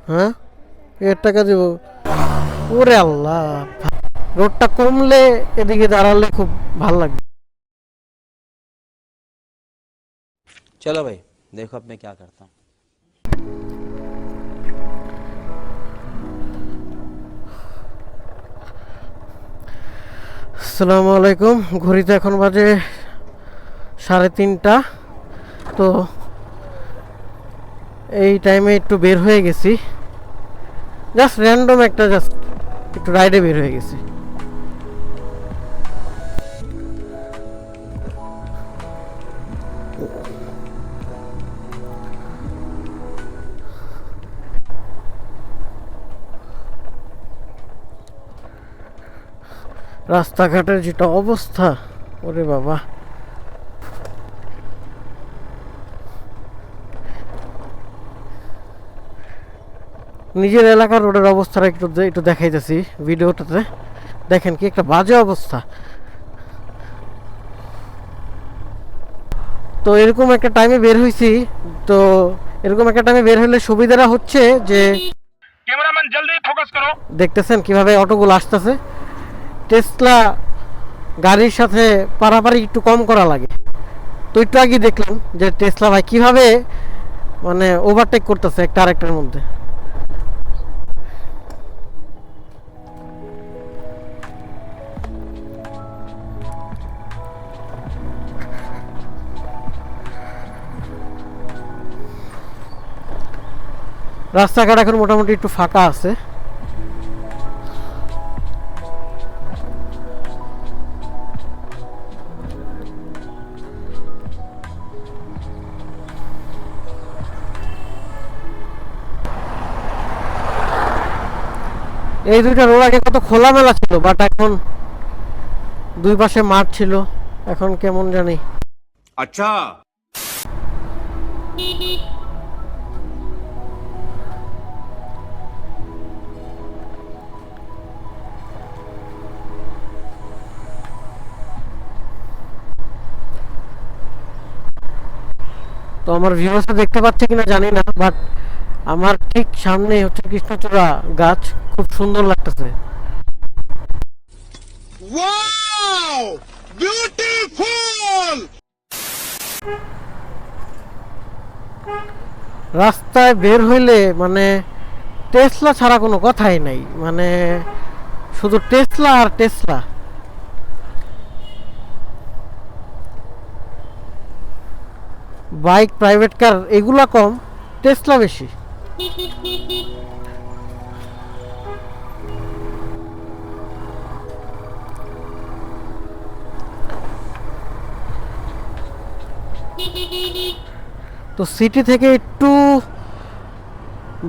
হ্যাঁ, এর টাকা দিব? ওরে আল্লাহ, রোডটা কমলে এদিকে দাঁড়ালে খুব ভালো লাগবে। चलो भाई, देखो अब मैं क्या करता हूँ। আসসালামু আলাইকুম। ঘড়িতে এখন বাজে 3:30। তো এই টাইমে একটু বের হয়ে গেছি, জাস্ট র্যান্ডম একটা একটু রাইডে বের হয়ে গেছি। রাস্তাঘাটের যেটা অবস্থা, ওরে বাবা। নিজের এলাকার রোডের অবস্থাটা একটু দেখাইতেছি ভিডিওটাতে। দেখেন কি একটা বাজে অবস্থা। তো এরকম একটা টাইমে বের হইছি। তো এরকম একটা টাইমে বের হইলে সুবিধাটা হচ্ছে যে कैमरामैन जल्दी फोकस करो। দেখতেছেন কিভাবে অটোগুলো আসতেছে। টেসলা গাড়ির সাথে পারাপারি একটু কম করা লাগে। তো একটু আগে দেখলাম যে টেসলা ভাই কিভাবে মানে ওভারটেক করতেছে একটা আরেকটার মধ্যে। রাস্তাঘাট এখন মোটামুটি একটু ফাঁকা আছে। এই দুইটা রোড আগে কত খোলামেলা ছিল, বাট এখন দুই পাশে মাঠ ছিল, এখন কেমন জানি। अच्छा। তো আমার ভিউয়ার্সরা দেখতে পাচ্ছে কিনা জানি না, বাট আমার ঠিক সামনে হচ্ছে কৃষ্ণচূড়া গাছ, খুব সুন্দর লাগতেছে। Wow, beautiful. রাস্তায় বের হইলে মানে টেসলা ছাড়া কোনো কথাই নাই, মানে শুধু টেসলা আর টেসলা। বাইক, প্রাইভেট কার এগুলা কম, টেসলা বেশি। তো সিটি থেকে একটু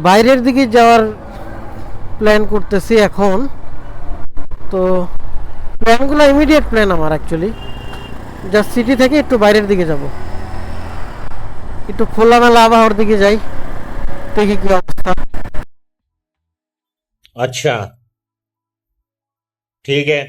বাইরের দিকে যাওয়ার প্ল্যান করতেছি এখন। তো প্ল্যানগুলো ইমিডিয়েট প্ল্যান আমার অ্যাকচুয়ালি, জাস্ট সিটি থেকে একটু বাইরের দিকে যাব, একটু খোলামেলা আবহাওয়ার দিকে যাই, দেখি কি অবস্থা। अच्छा, ठीक है।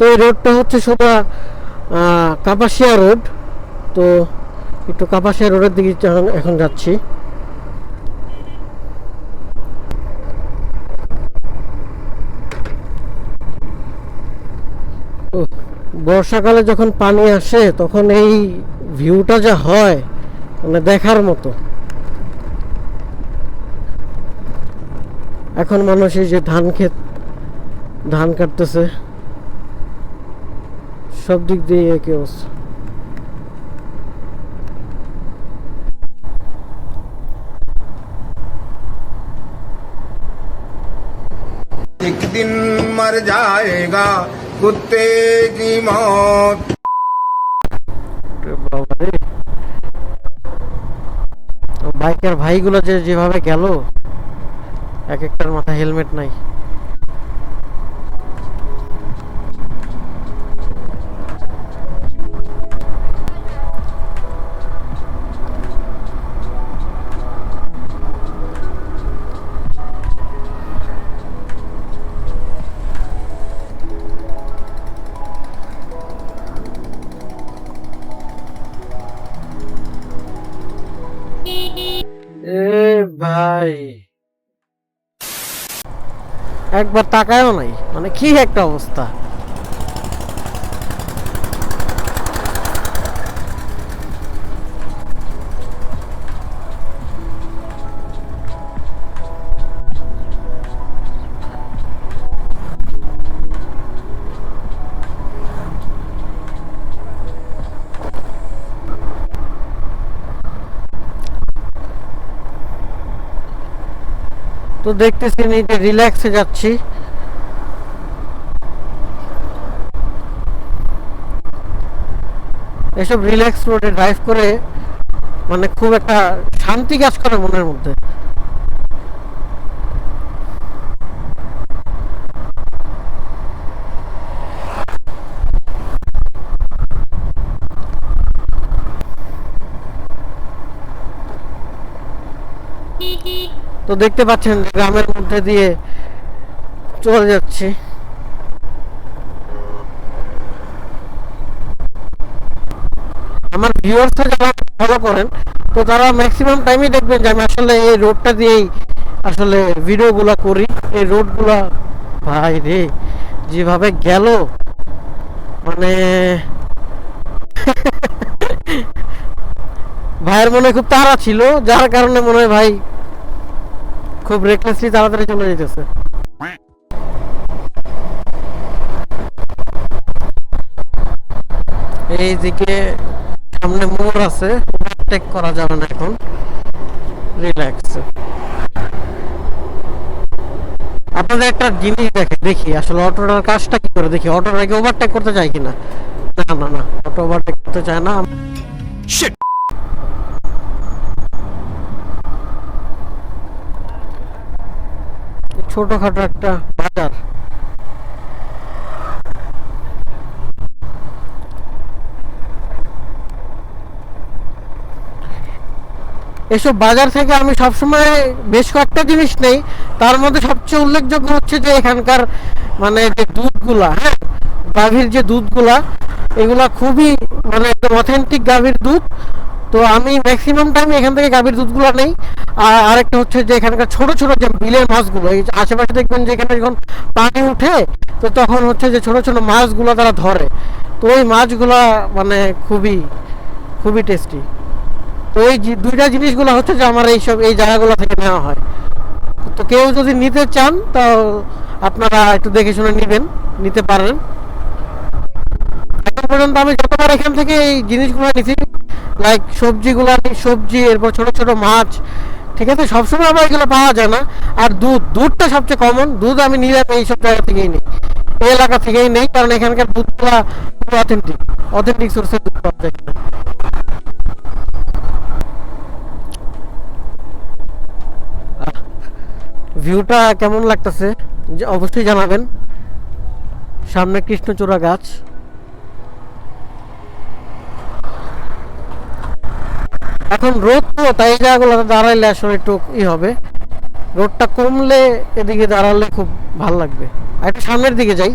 তো এই রোডটা হচ্ছে সোজা কাপাসিয়া রোড। তো একটু কাপাসিয়া রোডের দিকে এখন যাচ্ছি। বর্ষাকালে যখন পানি আসে তখন এই ভিউটা যা হয় মানে দেখার মতো। এখন মানুষ এই যে ধান কাটতেছে, সব দিক দিয়ে একই অবস্থা। एक दिन मर जाएगा कुत्ते की मौत। বাবা রে, বাইকের ভাইগুলো যে যেভাবে গেল, এক একটার মাথায় হেলমেট নাই। এ ভাই, একবার তাকায়ও নাই, মানে কি একটা অবস্থা। তো দেখতেছি রিল্যাক্সে যাচ্ছি। এসব রিল্যাক্স রোডে ড্রাইভ করে মানে খুব একটা শান্তি কাজ করে মনের মধ্যে। তো দেখতে পাচ্ছেন গ্রামের মধ্যে দিয়ে চলে যাচ্ছি। আমার ভিউয়ার্সরা যারা ফলো করেন, তো তারা ম্যাক্সিমাম টাইমই দেখবেন যে আমি আসলে এই রোডটা দিয়েই আসলে ভিডিওগুলো করি। এই রোডগুলা ভাই রে যেভাবে গেল, মানে ভাইয়ের মনে খুব তাড়া ছিল, যার কারণে মনে হয় ভাই খুব রেকলেসলি তাড়াতাড়ি চলে যেতেছে। এই দিকে সামনে মোড় আছে, ওভারটেক করা যাবে না এখন, রিল্যাক্স। আপনাদের একটা জিনিস দেখি আসলে অটোটার কাজটা কি করে, দেখি অটোটাকে ওভারটেক করতে চায় কিনা। না না না, অটো ওভারটেক করতে চায় না। ছোটখাটো একটা বাজার, এসব বাজার থেকে আমি সবসময় বেশ কয়েকটা জিনিস নেই। তার মধ্যে সবচেয়ে উল্লেখযোগ্য হচ্ছে যে এখানকার মানে যে দুধগুলা, হ্যাঁ গাভীর যে দুধগুলা, এগুলা খুবই মানে একদম অথেন্টিক গাভীর দুধ। তো আমি ম্যাক্সিমাম টাইম এখান থেকে গাভীর দুধগুলো নেই। আর আরেকটা হচ্ছে যে এখানকার ছোট ছোট যে বিলের মাছগুলো, এই আশেপাশে দেখবেন যে এখানে যখন পানি উঠে, তো তখন হচ্ছে যে ছোট ছোট মাছগুলো তারা ধরে। তো ওই মাছগুলা মানে খুবই খুবই টেস্টি। তো এই দুইটা জিনিসগুলো হচ্ছে যে আমার এই জায়গাগুলো থেকে নেওয়া হয়। তো কেউ যদি নিতে চান তো আপনারা একটু দেখে শুনে নিতে পারেন। এখন পর্যন্ত আমি যতবার এখান থেকে এই জিনিসগুলো নিছি, লাইক সবজি, এরপর ছোট ছোট মাছ, ঠিক আছে, সবসময় আবার এগুলো পাওয়া যায় না। আর দুধটা সবচেয়ে কমন, দুধ আমি নিলাম এইসব জায়গা থেকেই নিই, এই এলাকা থেকেই নেই, কারণ এখানকার দুধগুলো খুব অথেন্টিক সোর্সের দুধ পাওয়া যায়। ভিউটা কেমন লাগতেছে অবশ্যই জানাবেন। সামনে কৃষ্ণচূড়া গাছ। এখন রোদ তো, তাই এই জায়গাগুলোতে দাঁড়াইলে আসলে একটু হবে, রোদটা কমলে এদিকে দাঁড়ালে খুব ভালো লাগবে। আর একটু সামনের দিকে যাই।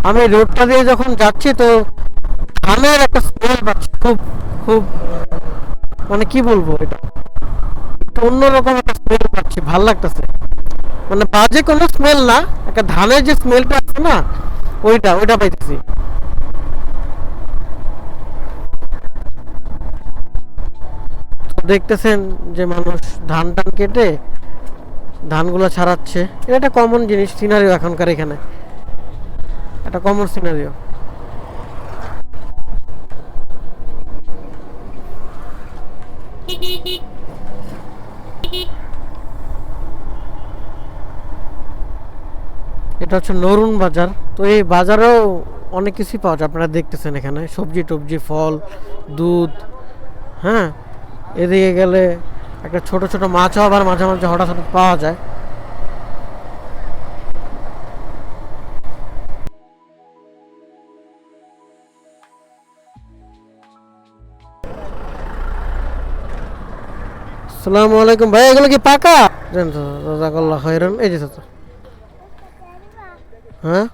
আমি রোডটা দিয়ে যখন যাচ্ছি তো ধানের একটা স্মেল পাচ্ছি, খুব খুব মানে কি বলবো, এটা অন্যরকম একটা স্মেল পাচ্ছি, ভাল লাগতেছে। মানে বাজে কোনো স্মেল না, একটা ধানের যে স্মেলটা আছে না, ওইটা পাইতেছি। দেখতেছেন যে মানুষ ধান কেটে ধানগুলো ছাড়াচ্ছে। এটা একটা কমন জিনিস, সিনারিও এখনকার এখানে একটা কমন সিনারিও। এটা হচ্ছে নরুন বাজার। তো এই বাজারেও অনেক কিছুই পাওয়া যায়, আপনারা দেখতেছেন এখানে সবজি টবজি, ফল, দুধ। হ্যাঁ, এদিকে গেলে একটা ছোট ছোট মাছও আবার মাঝে মাঝে হঠাৎ হঠাৎ পাওয়া যায়। আসসালামু আলাইকুম ভাই, এগুলো কি পাকা? জান তো, জাযাকাল্লাহ খাইরান। এই যে চাচা, হ্যাঁ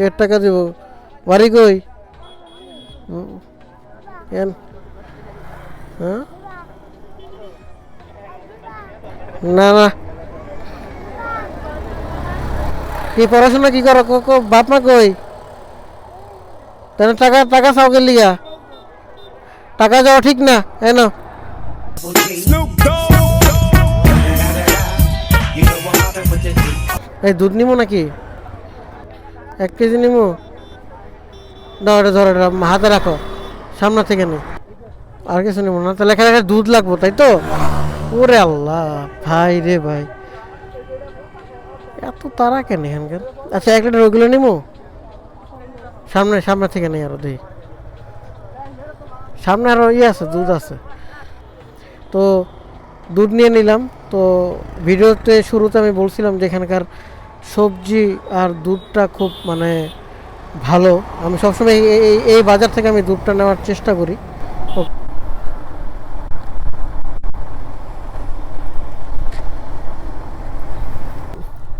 এর টাকা দিব। বাড়ি কই? কেন? হ্যাঁ, না না, কি পড়াশোনা কি করো? বাপ মা কই? তাহলে টাকা টাকা চাও কে লিগা? টাকা যাওয়া ঠিক না, এই না। এই দুধ নিমো নাকি? 1 কেজি নিমো। দাও, এটা ধরো, এটা হাতে রাখো, সামনে থেকে নে। আর কিছু নিমো না? তাহলে এখানে একটা দুধ লাগবো, তাই তো? ওরে আল্লাহ, ভাই রে ভাই, এত তারা কেন এখানকার? আচ্ছা, 1 লিটার ওগুলো নিমো। সামনে সামনে থেকে নেই, আরো দেখি সামনে আরো ইয়ে আছে, দুধ আছে। তো দুধ নিয়ে নিলাম। তো ভিডিওতে শুরুতে আমি বলছিলাম যে এখানকার সবজি আর দুধটা খুব মানে ভালো। আমি সবসময় এই বাজার থেকে আমি দুধটা নেওয়ার চেষ্টা করি।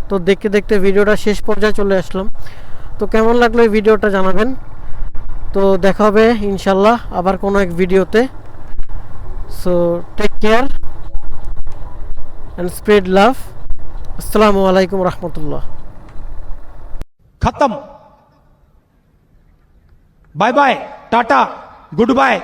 তো দেখতে দেখতে ভিডিওটা শেষ পর্যায়ে চলে আসলাম। তো কেমন লাগলো এই ভিডিওটা জানাবেন। তো দেখা হবে ইনশাল্লাহ আবার কোনো এক ভিডিওতে। So take care and spread love. Assalamu alaikum rahmatullah. खत्म। Bye bye, tata, good bye.